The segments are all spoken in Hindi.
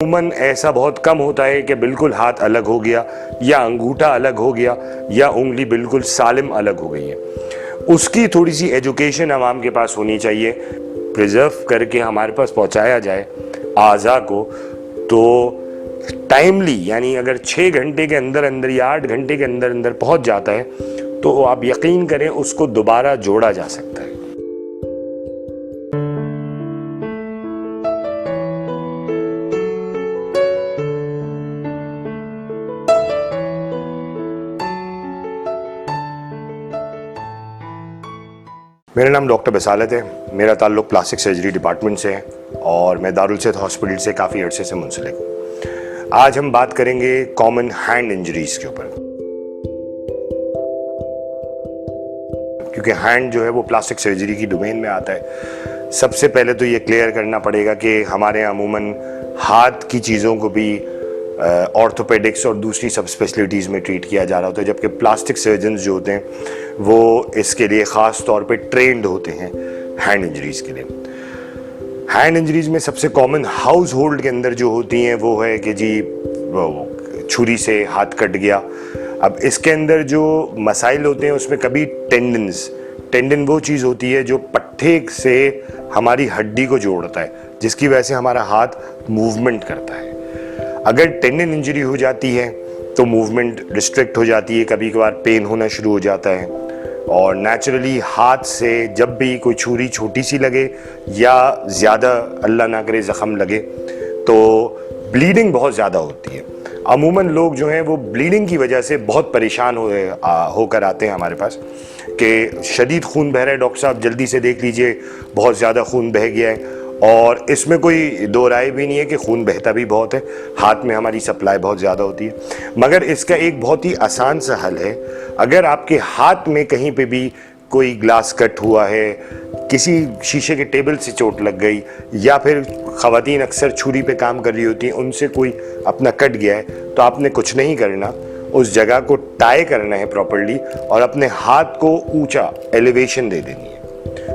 अमूमन ऐसा बहुत कम होता है कि बिल्कुल हाथ अलग हो गया या अंगूठा अलग हो गया या उंगली बिल्कुल सालिम अलग हो गई है। उसकी थोड़ी सी एजुकेशन आवाम के पास होनी चाहिए, प्रिजर्व करके हमारे पास पहुंचाया जाए आज़ा को। तो टाइमली यानी अगर 6 घंटे के अंदर अंदर या 8 घंटे के अंदर अंदर पहुंच जाता है तो आप यकीन करें उसको दोबारा जोड़ा जा सकता है। मेरा नाम डॉक्टर बसालत है। मेरा ताल्लुक़ प्लास्टिक सर्जरी डिपार्टमेंट से है और मैं दारुल सेहत हॉस्पिटल से काफ़ी अरसे से मुंसलिक हूँ। आज हम बात करेंगे कॉमन हैंड इंजरीज़ के ऊपर, क्योंकि हैंड जो है वो प्लास्टिक सर्जरी की डोमेन में आता है। सबसे पहले तो ये क्लियर करना पड़ेगा कि हमारे यहाँ अमूमन हाथ की चीज़ों को भी ऑर्थोपेडिक्स और दूसरी सब स्पेशलिटीज़ में ट्रीट किया जा रहा होता है, जबकि प्लास्टिक सर्जन्स जो होते हैं वो इसके लिए ख़ास तौर पे ट्रेंड होते हैं हैंड इंजरीज़ के लिए। हैंड इंजरीज़ में सबसे कॉमन हाउस होल्ड के अंदर जो होती हैं वो है कि जी छुरी से हाथ कट गया। अब इसके अंदर जो मसाइल होते हैं उसमें कभी टेंडन वो चीज़ होती है जो पट्टे से हमारी हड्डी को जोड़ता है, जिसकी वजह से हमारा हाथ मूवमेंट करता है। अगर टेंडन इंजरी हो जाती है तो मूवमेंट रिस्ट्रिक्ट हो जाती है, कभी कभार पेन होना शुरू हो जाता है और नेचुरली हाथ से जब भी कोई छुरी छोटी सी लगे या ज़्यादा अल्लाह ना करे ज़ख़म लगे तो ब्लीडिंग बहुत ज़्यादा होती है। अमूमन लोग जो हैं वो ब्लीडिंग की वजह से बहुत परेशान होकर आते हैं हमारे पास कि शदीद खून बह रहा है, डॉक्टर साहब जल्दी से देख लीजिए, बहुत ज़्यादा खून बह गया है। और इसमें कोई दो राय भी नहीं है कि खून बहता भी बहुत है, हाथ में हमारी सप्लाई बहुत ज़्यादा होती है। मगर इसका एक बहुत ही आसान सा हल है। अगर आपके हाथ में कहीं पे भी कोई ग्लास कट हुआ है, किसी शीशे के टेबल से चोट लग गई या फिर ख़वातीन अक्सर छुरी पे काम कर रही होती हैं, उनसे कोई अपना कट गया है, तो आपने कुछ नहीं करना, उस जगह को टाई करना है प्रॉपर्ली और अपने हाथ को ऊंचा एलिवेशन दे देनी है।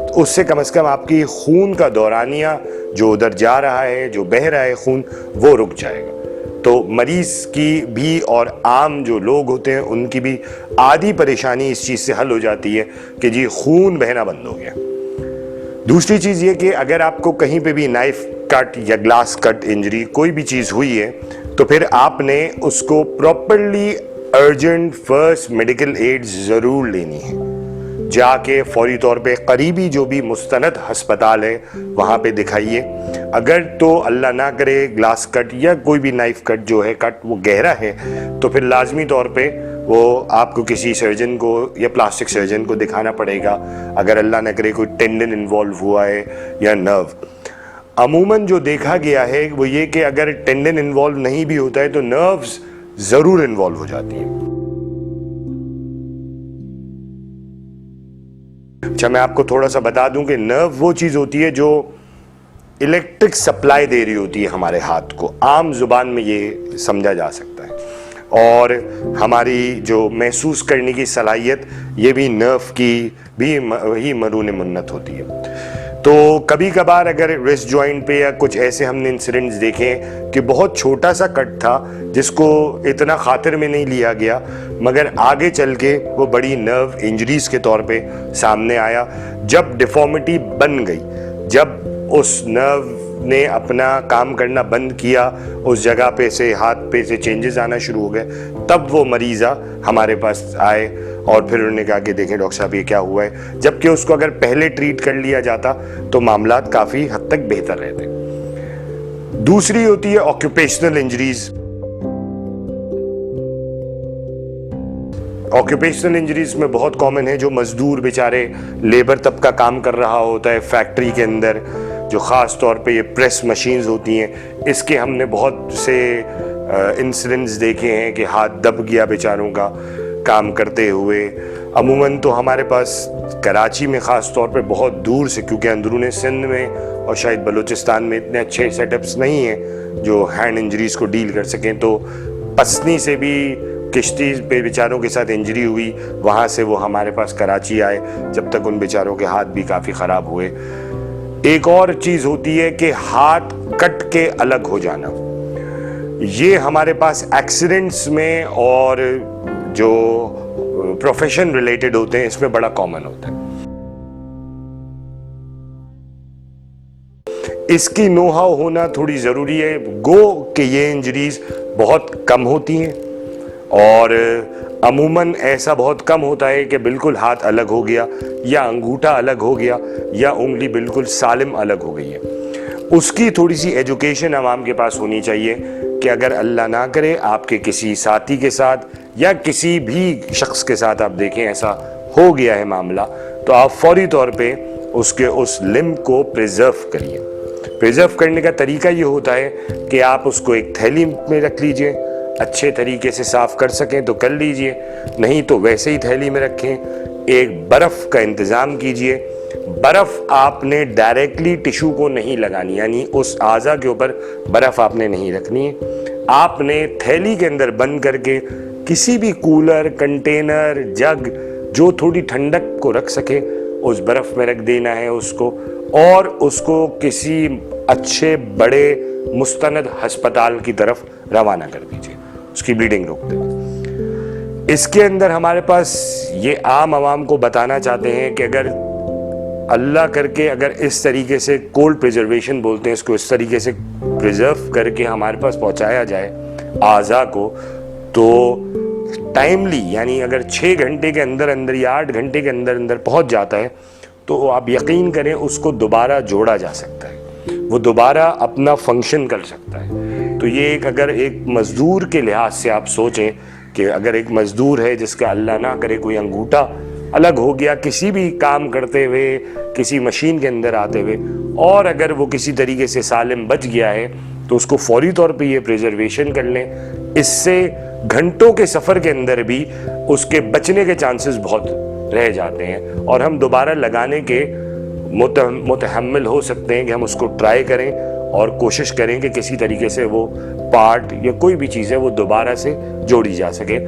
तो उससे कम से कम आपकी खून का दौरानिया जो उधर जा रहा है, जो बह रहा है खून, वो रुक जाएगा। तो मरीज़ की भी और आम जो लोग होते हैं उनकी भी आधी परेशानी इस चीज़ से हल हो जाती है कि जी खून बहना बंद हो गया। दूसरी चीज़ ये कि अगर आपको कहीं पे भी नाइफ कट या ग्लास कट इंजरी कोई भी चीज़ हुई है तो फिर आपने उसको properly urgent first medical aid ज़रूर लेनी है। जाके फौरी तौर पे करीबी जो भी मुस्तनद हस्पताल है वहाँ पे दिखाइए। अगर तो अल्लाह ना करे ग्लास कट या कोई भी नाइफ कट जो है कट वो गहरा है तो फिर लाजमी तौर पे वो आपको किसी सर्जन को या प्लास्टिक सर्जन को दिखाना पड़ेगा। अगर अल्लाह ना करे कोई टेंडन इन्वॉल्व हुआ है या नर्व। अमूमन जो देखा गया है वो ये कि अगर टेंडन इन्वॉल्व नहीं भी होता है तो नर्व्स ज़रूर इन्वॉल्व हो जाती हैं। अच्छा, मैं आपको थोड़ा सा बता दूं कि नर्व वो चीज़ होती है जो इलेक्ट्रिक सप्लाई दे रही होती है हमारे हाथ को, आम जुबान में ये समझा जा सकता है। और हमारी जो महसूस करने की सलाहियत ये भी नर्व की भी ही मरून मुन्नत होती है। तो कभी कभार अगर रिस्ट जॉइंट पे या कुछ ऐसे हमने इंसिडेंट्स देखे कि बहुत छोटा सा कट था जिसको इतना खातिर में नहीं लिया गया, मगर आगे चल के वो बड़ी नर्व इंजरीज के तौर पे सामने आया। जब डिफॉर्मिटी बन गई, जब उस नर्व ने अपना काम करना बंद किया, उस जगह पे से हाथ पे से चेंजेस आना शुरू हो गए, तब वो मरीज़ा हमारे पास आए और फिर उन्होंने कहा कि देखें डॉक्टर साहब ये क्या हुआ है। जबकि उसको अगर पहले ट्रीट कर लिया जाता तो मामलात काफ़ी हद तक बेहतर रहते। दूसरी होती है ऑक्यूपेशनल इंजरीज। ऑक्यूपेशनल इंजरीज में बहुत कॉमन है, जो मजदूर बेचारे लेबर तबका काम कर रहा होता है फैक्ट्री के अंदर, जो ख़ास तौर पे ये प्रेस मशीन्स होती हैं, इसके हमने बहुत से इंसिडेंट्स देखे हैं कि हाथ दब गया बेचारों का काम करते हुए। अमूमन तो हमारे पास कराची में ख़ास तौर पे बहुत दूर से, क्योंकि अंदरूनी सिंध में और शायद बलूचिस्तान में इतने अच्छे सेटअप्स नहीं हैं जो हैंड इंजरीज़ को डील कर सकें, तो पसनी से भी किश्ती पे बेचारों के साथ इंजरी हुई, वहाँ से वो हमारे पास कराची आए, जब तक उन बेचारों के हाथ भी काफ़ी ख़राब हुए। एक और चीज़ होती है कि हाथ कट के अलग हो जाना। ये हमारे पास एक्सीडेंट्स में और जो प्रोफेशन रिलेटेड होते हैं इसमें बड़ा कॉमन होता है। इसकी नो हाउ होना थोड़ी ज़रूरी है। गो कि ये इंजरीज बहुत कम होती हैं और अमूमन ऐसा बहुत कम होता है कि बिल्कुल हाथ अलग हो गया या अंगूठा अलग हो गया या उंगली बिल्कुल सालिम अलग हो गई है। उसकी थोड़ी सी एजुकेशन आवाम के पास होनी चाहिए कि अगर अल्लाह ना करे आपके किसी साथी के साथ या किसी भी शख्स के साथ आप देखें ऐसा हो गया है मामला, तो आप फौरी तौर पे उसके उस लिम्ब को प्रिजर्व करिए। प्रिजर्व करने का तरीका ये होता है कि आप उसको एक थैली में रख लीजिए, अच्छे तरीके से साफ कर सकें तो कर लीजिए, नहीं तो वैसे ही थैली में रखें। एक बर्फ़ का इंतज़ाम कीजिए। बर्फ़ आपने डायरेक्टली टिश्यू को नहीं लगानी, यानी उस आज़ा के ऊपर बर्फ़ आपने नहीं रखनी है। आपने थैली के अंदर बंद करके किसी भी कूलर, कंटेनर, जग जो थोड़ी ठंडक को रख सके उस बर्फ़ में रख देना है उसको, और उसको किसी अच्छे बड़े मुस्तनद अस्पताल की तरफ रवाना कर दीजिए, उसकी ब्लीडिंग रोक दें। इसके अंदर हमारे पास ये आम आवाम को बताना चाहते हैं कि अगर अल्लाह करके अगर इस तरीके से कोल्ड प्रिजर्वेशन बोलते हैं इसको, इस तरीके से प्रिजर्व करके हमारे पास पहुंचाया जाए आज़ा को, तो टाइमली यानी अगर 6 घंटे के अंदर अंदर या 8 घंटे के अंदर अंदर पहुंच जाता है तो आप यकीन करें उसको दोबारा जोड़ा जा सकता है, वो दोबारा अपना फंक्शन कर सकता है। तो ये अगर एक मज़दूर के लिहाज से आप सोचें कि अगर एक मज़दूर है जिसका अल्लाह ना करे कोई अंगूठा अलग हो गया किसी भी काम करते हुए, किसी मशीन के अंदर आते हुए, और अगर वो किसी तरीके से सालिम बच गया है तो उसको फौरी तौर पे ये प्रिजर्वेशन कर लें। इससे घंटों के सफ़र के अंदर भी उसके बचने के चांसेस बहुत रह जाते हैं और हम दोबारा लगाने के मुतहम्मिल हो सकते हैं कि हम उसको ट्राई करें और कोशिश करें कि किसी तरीके से वो पार्ट या कोई भी चीज़ है वो दोबारा से जोड़ी जा सके।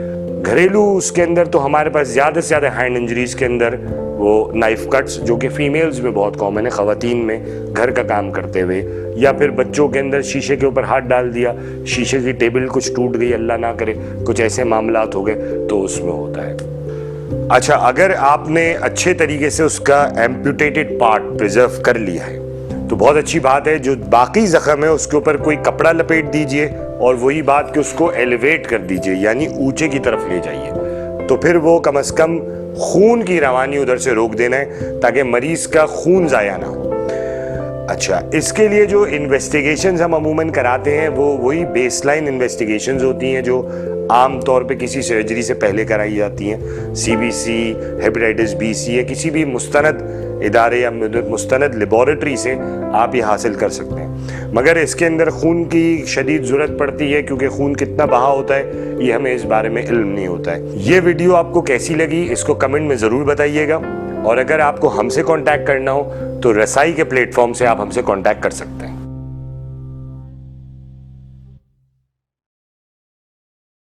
घरेलू उसके अंदर तो हमारे पास ज़्यादा से ज़्यादा हैंड इंजरीज़ के अंदर वो नाइफ कट्स जो कि फ़ीमेल्स में बहुत कॉमन है, ख़वातीन में घर का काम करते हुए, या फिर बच्चों के अंदर शीशे के ऊपर हाथ डाल दिया, शीशे की टेबल कुछ टूट गई, अल्लाह ना करे कुछ ऐसे मामलात हो गए तो उसमें होता है। अच्छा, अगर आपने अच्छे तरीके से उसका एम्पुटेटेड पार्ट प्रिजर्व कर लिया है तो बहुत अच्छी बात है। जो बाकी ज़ख्म है उसके ऊपर कोई कपड़ा लपेट दीजिए और वही बात कि उसको एलिवेट कर दीजिए, यानी ऊंचे की तरफ ले जाइए, तो फिर वो कम से कम खून की रवानी उधर से रोक देना है ताकि मरीज़ का खून ज़ाया ना हो। अच्छा, इसके लिए जो इन्वेस्टिगेशंस हम अमूमन कराते हैं वो वही बेसलाइन इन्वेस्टिगेशंस होती हैं जो आम तौर पे किसी सर्जरी से पहले कराई जाती हैं। CBC, हेपेटाइटिस B, C या किसी भी मुस्तनद इदारे या मुस्तनद लेबॉरेटरी से आप ये हासिल कर सकते हैं। मगर इसके अंदर खून की शदीद ज़रूरत पड़ती है क्योंकि खून कितना बहा होता है ये हमें इस बारे में इल्म नहीं होता है। ये वीडियो आपको कैसी लगी इसको कमेंट में ज़रूर बताइएगा, और अगर आपको हमसे कांटेक्ट करना हो तो रसाई के प्लेटफॉर्म से आप हमसे कांटेक्ट कर सकते हैं।